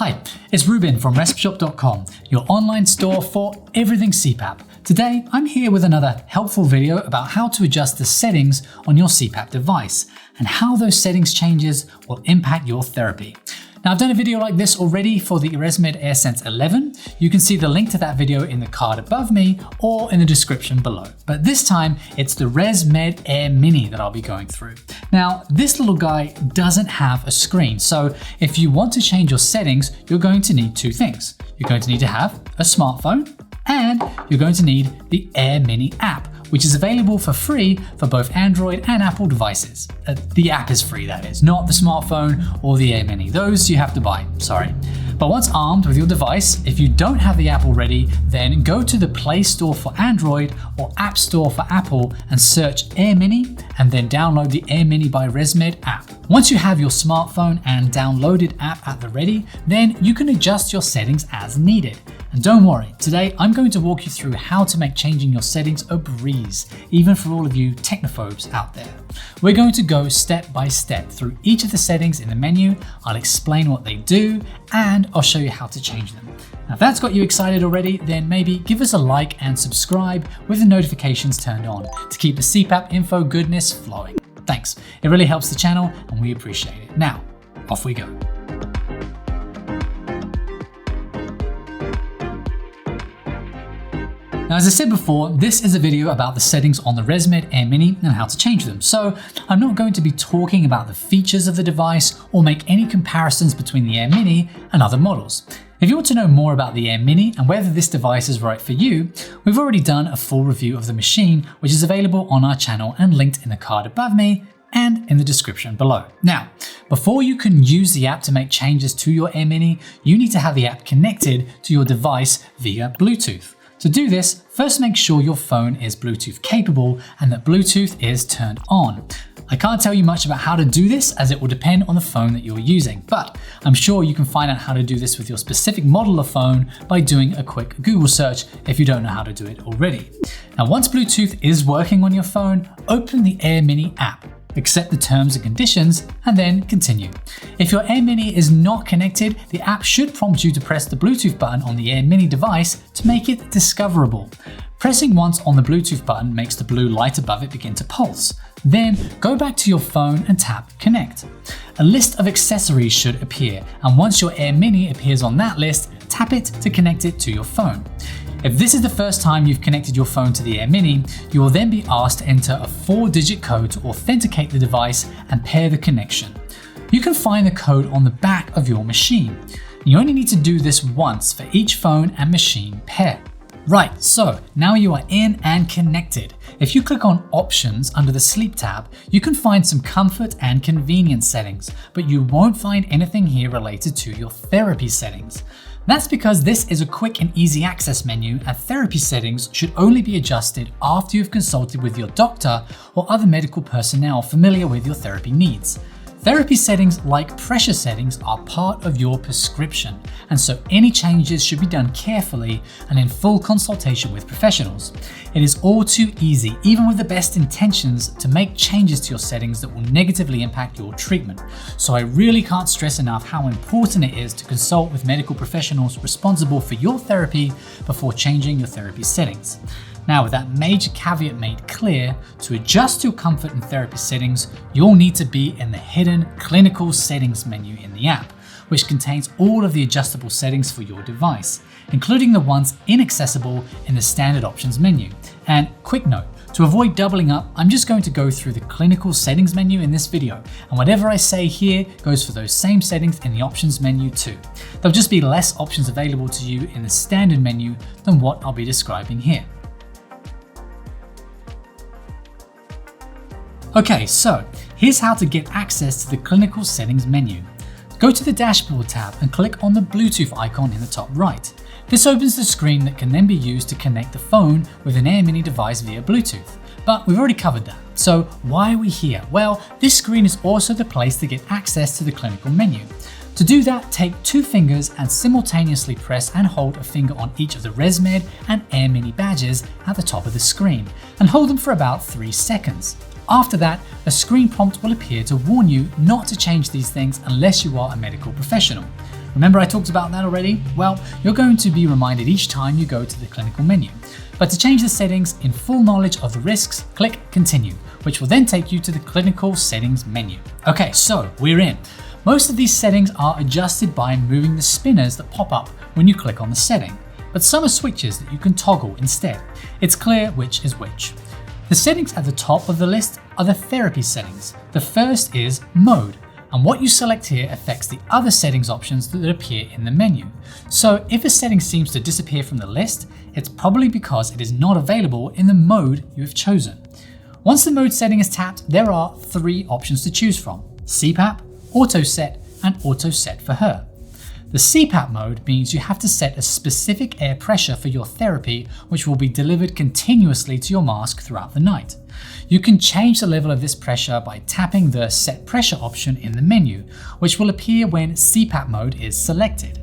Hi, it's Ruben from Respshop.com, your online store for everything CPAP. Today, I'm here with another helpful video about how to adjust the settings on your CPAP device and how those settings changes will impact your therapy. Now, I've done a video like this already for the ResMed AirSense 11. You can see the link to that video in the card above me or in the description below. But this time, it's the ResMed AirMini that I'll be going through. Now, this little guy doesn't have a screen, so if you want to change your settings, you're going to need two things. You're going to need to have a smartphone, and you're going to need the AirMini app, which is available for free for both Android and Apple devices. The app is free, that is, not the smartphone or the AirMini. Those you have to buy, sorry. But once armed with your device, if you don't have the app already, then go to the Play Store for Android or App Store for Apple and search AirMini, and then download the AirMini by ResMed app. Once you have your smartphone and downloaded app at the ready, then you can adjust your settings as needed. And don't worry, today I'm going to walk you through how to make changing your settings a breeze, even for all of you technophobes out there. We're going to go step by step through each of the settings in the menu. I'll explain what they do, and I'll show you how to change them. Now, if that's got you excited already, then maybe give us a like and subscribe with the notifications turned on to keep the CPAP info goodness flowing. Thanks, it really helps the channel and we appreciate it. Now, off we go. Now, as I said before, this is a video about the settings on the ResMed AirMini and how to change them. So I'm not going to be talking about the features of the device or make any comparisons between the AirMini and other models. If you want to know more about the AirMini and whether this device is right for you, we've already done a full review of the machine, which is available on our channel and linked in the card above me and in the description below. Now, before you can use the app to make changes to your AirMini, you need to have the app connected to your device via Bluetooth. To do this, first make sure your phone is Bluetooth capable and that Bluetooth is turned on. I can't tell you much about how to do this as it will depend on the phone that you're using, but I'm sure you can find out how to do this with your specific model of phone by doing a quick Google search if you don't know how to do it already. Now, once Bluetooth is working on your phone, open the AirMini app. Accept the terms and conditions, and then continue. If your AirMini is not connected, the app should prompt you to press the Bluetooth button on the AirMini device to make it discoverable. Pressing once on the Bluetooth button makes the blue light above it begin to pulse. Then go back to your phone and tap Connect. A list of accessories should appear, and once your AirMini appears on that list, tap it to connect it to your phone. If this is the first time you've connected your phone to the AirMini, you will then be asked to enter a 4-digit code to authenticate the device and pair the connection. You can find the code on the back of your machine. You only need to do this once for each phone and machine pair. Right, so now you are in and connected. If you click on Options under the Sleep tab, you can find some comfort and convenience settings, but you won't find anything here related to your therapy settings. That's because this is a quick and easy access menu, and therapy settings should only be adjusted after you've consulted with your doctor or other medical personnel familiar with your therapy needs. Therapy settings like pressure settings are part of your prescription, and so any changes should be done carefully and in full consultation with professionals. It is all too easy, even with the best intentions, to make changes to your settings that will negatively impact your treatment. So I really can't stress enough how important it is to consult with medical professionals responsible for your therapy before changing your therapy settings. Now, with that major caveat made clear, to adjust your comfort and therapy settings, you'll need to be in the hidden clinical settings menu in the app, which contains all of the adjustable settings for your device, including the ones inaccessible in the standard options menu. And quick note, to avoid doubling up, I'm just going to go through the clinical settings menu in this video, and whatever I say here goes for those same settings in the options menu too. There'll just be less options available to you in the standard menu than what I'll be describing here. Okay, so here's how to get access to the clinical settings menu. Go to the dashboard tab and click on the Bluetooth icon in the top right. This opens the screen that can then be used to connect the phone with an AirMini device via Bluetooth. But we've already covered that. So why are we here? Well, this screen is also the place to get access to the clinical menu. To do that, take 2 fingers and simultaneously press and hold a finger on each of the ResMed and AirMini badges at the top of the screen, and hold them for about 3 seconds. After that, a screen prompt will appear to warn you not to change these things unless you are a medical professional. Remember I talked about that already? Well, you're going to be reminded each time you go to the clinical menu. But to change the settings in full knowledge of the risks, click Continue, which will then take you to the clinical settings menu. Okay, so we're in. Most of these settings are adjusted by moving the spinners that pop up when you click on the setting, but some are switches that you can toggle instead. It's clear which is which. The settings at the top of the list are the therapy settings. The first is Mode, and what you select here affects the other settings options that appear in the menu. So if a setting seems to disappear from the list, it's probably because it is not available in the mode you have chosen. Once the mode setting is tapped, there are 3 options to choose from: CPAP, Auto Set, and Auto Set for Her. The CPAP mode means you have to set a specific air pressure for your therapy, which will be delivered continuously to your mask throughout the night. You can change the level of this pressure by tapping the Set Pressure option in the menu, which will appear when CPAP mode is selected.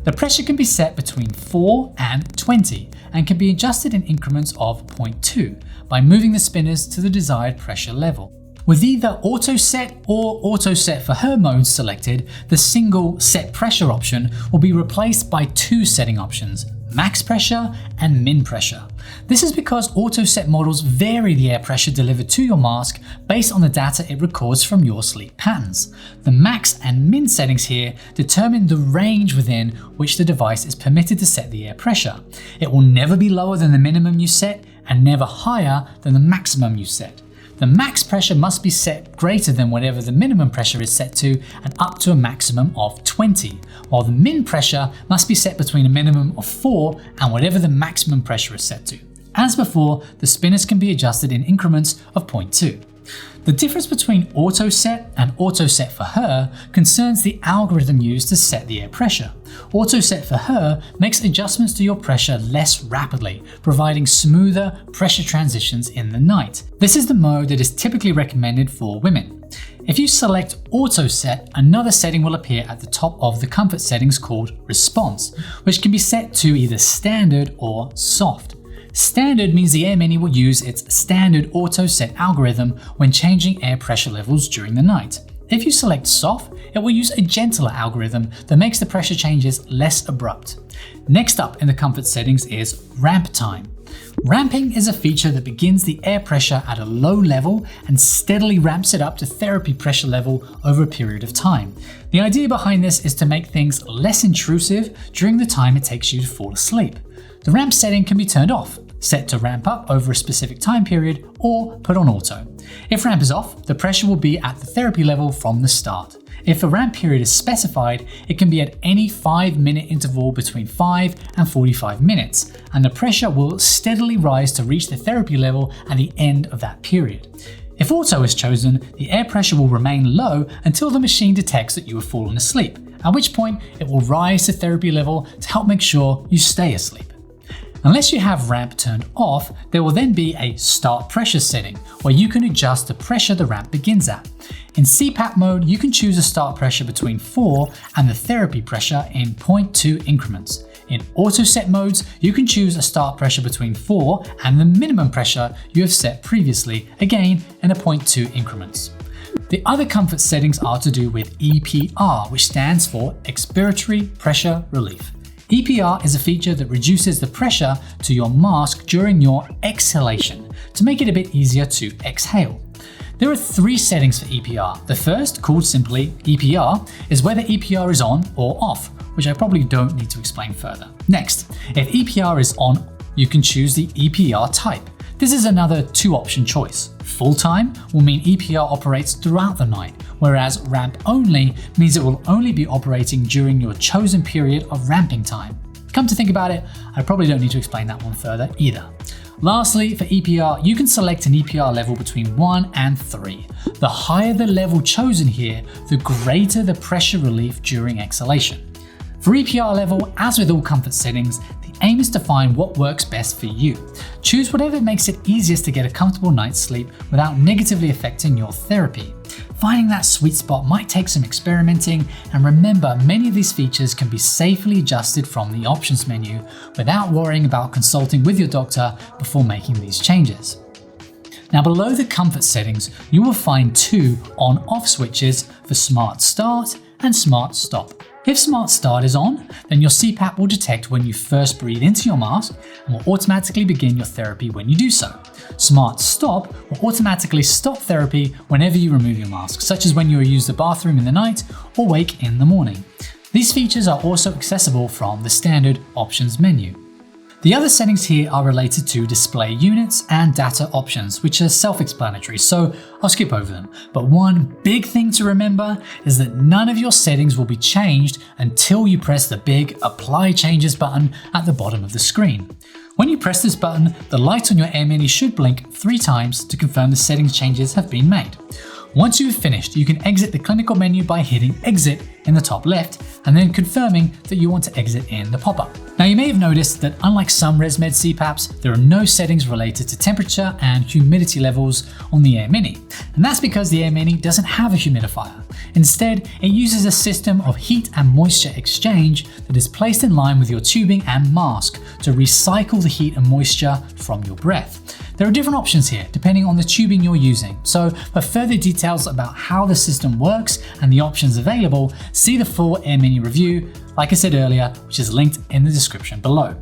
The pressure can be set between 4 and 20 and can be adjusted in increments of 0.2 by moving the spinners to the desired pressure level. With either Auto Set or Auto Set for Her modes selected, the single Set Pressure option will be replaced by 2 setting options: Max Pressure and Min Pressure. This is because Auto Set models vary the air pressure delivered to your mask based on the data it records from your sleep patterns. The Max and Min settings here determine the range within which the device is permitted to set the air pressure. It will never be lower than the minimum you set and never higher than the maximum you set. The max pressure must be set greater than whatever the minimum pressure is set to and up to a maximum of 20, while the min pressure must be set between a minimum of 4 and whatever the maximum pressure is set to. As before, the spinners can be adjusted in increments of 0.2. The difference between Auto Set and Auto Set for Her concerns the algorithm used to set the air pressure. Auto Set for Her makes adjustments to your pressure less rapidly, providing smoother pressure transitions in the night. This is the mode that is typically recommended for women. If you select Auto Set, another setting will appear at the top of the comfort settings called Response, which can be set to either Standard or Soft. Standard means the AirMini will use its standard auto set algorithm when changing air pressure levels during the night. If you select Soft, it will use a gentler algorithm that makes the pressure changes less abrupt. Next up in the comfort settings is Ramp Time. Ramping is a feature that begins the air pressure at a low level and steadily ramps it up to therapy pressure level over a period of time. The idea behind this is to make things less intrusive during the time it takes you to fall asleep. The ramp setting can be turned off, set to ramp up over a specific time period, or put on auto. If ramp is off, the pressure will be at the therapy level from the start. If a ramp period is specified, it can be at any 5-minute interval between 5 and 45 minutes, and the pressure will steadily rise to reach the therapy level at the end of that period. If auto is chosen, the air pressure will remain low until the machine detects that you have fallen asleep, at which point it will rise to therapy level to help make sure you stay asleep. Unless you have ramp turned off, there will then be a start pressure setting where you can adjust the pressure the ramp begins at. In CPAP mode, you can choose a start pressure between 4 and the therapy pressure in 0.2 increments. In auto set modes, you can choose a start pressure between 4 and the minimum pressure you have set previously, again in a 0.2 increments. The other comfort settings are to do with EPR, which stands for Expiratory Pressure Relief. EPR is a feature that reduces the pressure to your mask during your exhalation to make it a bit easier to exhale. There are 3 settings for EPR. The first, called simply EPR, is whether EPR is on or off, which I probably don't need to explain further. Next, if EPR is on, you can choose the EPR type. This is another 2-option choice. Full-time will mean EPR operates throughout the night, whereas ramp only means it will only be operating during your chosen period of ramping time. Come to think about it, I probably don't need to explain that one further either. Lastly, for EPR, you can select an EPR level between 1 and 3. The higher the level chosen here, the greater the pressure relief during exhalation. For EPR level, as with all comfort settings, the aim is to find what works best for you. Choose whatever makes it easiest to get a comfortable night's sleep without negatively affecting your therapy. Finding that sweet spot might take some experimenting, and remember, many of these features can be safely adjusted from the options menu without worrying about consulting with your doctor before making these changes. Now below the comfort settings, you will find 2 on-off switches for Smart Start and Smart Stop. If Smart Start is on, then your CPAP will detect when you first breathe into your mask and will automatically begin your therapy when you do so. Smart Stop will automatically stop therapy whenever you remove your mask, such as when you use the bathroom in the night or wake in the morning. These features are also accessible from the standard options menu. The other settings here are related to display units and data options, which are self-explanatory, so I'll skip over them. But one big thing to remember is that none of your settings will be changed until you press the big Apply Changes button at the bottom of the screen. When you press this button, the light on your AirMini should blink 3 times to confirm the settings changes have been made. Once you've finished, you can exit the clinical menu by hitting Exit in the top left and then confirming that you want to exit in the pop-up. Now you may have noticed that unlike some ResMed CPAPs, there are no settings related to temperature and humidity levels on the AirMini. And that's because the AirMini doesn't have a humidifier. Instead, it uses a system of heat and moisture exchange that is placed in line with your tubing and mask to recycle the heat and moisture from your breath. There are different options here depending on the tubing you're using, so for further details about how the system works and the options available, see the full AirMini review, like I said earlier, which is linked in the description below.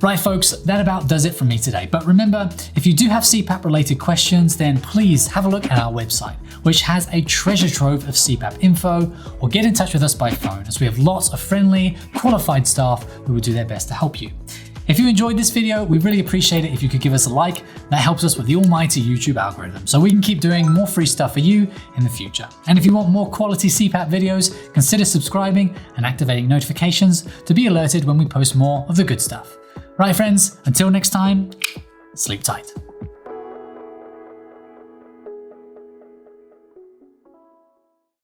Right folks, that about does it from me today. But remember, if you do have CPAP related questions, then please have a look at our website, which has a treasure trove of CPAP info, or get in touch with us by phone, as we have lots of friendly, qualified staff who will do their best to help you. If you enjoyed this video, we really appreciate it if you could give us a like. That helps us with the almighty YouTube algorithm, so we can keep doing more free stuff for you in the future. And if you want more quality CPAP videos, consider subscribing and activating notifications to be alerted when we post more of the good stuff. Right friends, until next time, sleep tight.